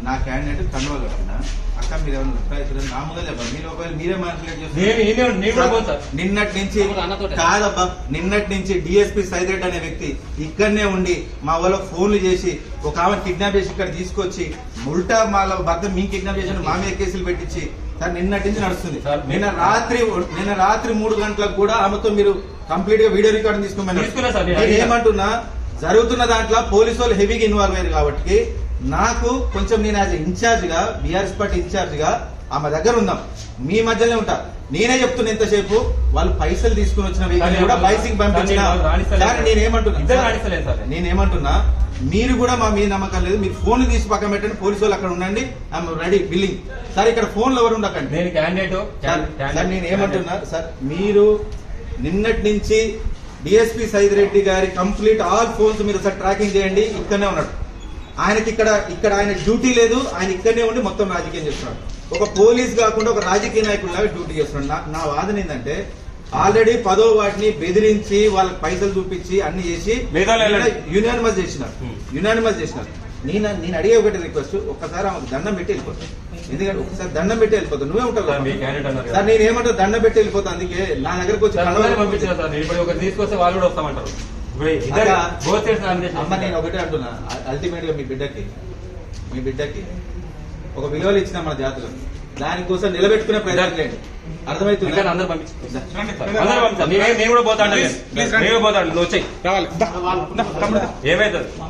నా క్యాండిడేట్ కన్వా కట్టినా అక్క మీరు ఏమన్నా నా ముందే చెప్పండి. మీరు ఒకవేళ మీరే మానిపులేట్ చేస్తారు. నిన్నటి నుంచి కాదబ్బా, నిన్నటి నుంచి డిఎస్పీ సైదరెడ్డి అనే వ్యక్తి ఇక్కడనే ఉండి మా వాళ్ళకి ఫోన్లు చేసి ఒక ఆమె కిడ్నాప్ చేసి ఇక్కడ తీసుకొచ్చి ఉల్టా మా భర్త మీ కిడ్నాప్ చేసి మా మీద కేసులు పెట్టించి సార్ నిన్నటి నుంచి నడుస్తుంది. నిన్న రాత్రి 3 గంటలకు కూడా ఆమెతో మీరు కంప్లీట్ గా వీడియో రికార్డింగ్ తీసుకోమని నేను ఏమంటున్నా, జరుగుతున్న దాంట్లో పోలీసు వాళ్ళు హెవీగా ఇన్వాల్వ్ అయ్యారు కాబట్టి నాకు కొంచెం నేను యాజ్ ఇన్ఛార్జ్ గా బీఆర్ఎస్ పార్టీ ఇన్ఛార్జ్ గా ఆమె దగ్గర ఉందాం, మీ మధ్యలోనే ఉంటా. నేనే చెప్తున్నా ఎంతసేపు వాళ్ళు పైసలు తీసుకుని వచ్చిన వెహికల్ కూడా బైసిక్ పంపించిన. నేనేమంటున్నా, మీరు కూడా మా మీద నమ్మకం లేదు, మీరు ఫోన్ తీసి పక్కన పెట్టండి, పోలీసు వాళ్ళు అక్కడ ఉండండి, రెడీ బిల్లింగ్. సార్ ఇక్కడ ఫోన్లు ఎవరు ఉండకండి. సార్ నేను ఏమంటున్నా, సార్ మీరు నిన్నటి నుంచి డిఎస్పీ సైదిరెడ్డి గారి కంప్లీట్ ఆల్ ఫోన్స్ మీరు సార్ ట్రాకింగ్ చేయండి. ఇక్కడనే ఉన్నాడు ఆయనకి, ఇక్కడ ఆయన డ్యూటీ లేదు, ఆయన ఇక్కడనే ఉండి మొత్తం రాజకీయం చేస్తున్నాడు. ఒక పోలీస్ కాకుండా ఒక రాజకీయ నాయకుడిలాగా డ్యూటీ చేస్తున్నాడు. నా వాదన ఏంటంటే ఆల్రెడీ 10వ వాటిని బెదిరించి వాళ్ళకి పైసలు చూపించి అన్ని చేసి యునానిమస్ చేసినారు. నేను అడిగే ఒకటి రిక్వెస్ట్, ఒక్కసారి ఆమెకు దండం పెట్టి వెళ్ళిపోతాను. ఎందుకంటే ఒకసారి దండం పెట్టి వెళ్ళిపోతాను, నువ్వే ఉంటావు సార్. నేను ఏమంటావు, దండం పెట్టి వెళ్ళిపోతాను. అందుకే నా దగ్గరకు వచ్చి అమ్మ నేను ఒకటే అంటున్నా, అల్టిమేట్ గా మీ బిడ్డకి ఒక విలువలు ఇచ్చిన మన జాతులు, దానికోసం నిలబెట్టుకునే ప్రయత్నం చేయండి. అర్థమవుతుంది. ఏమైతుంది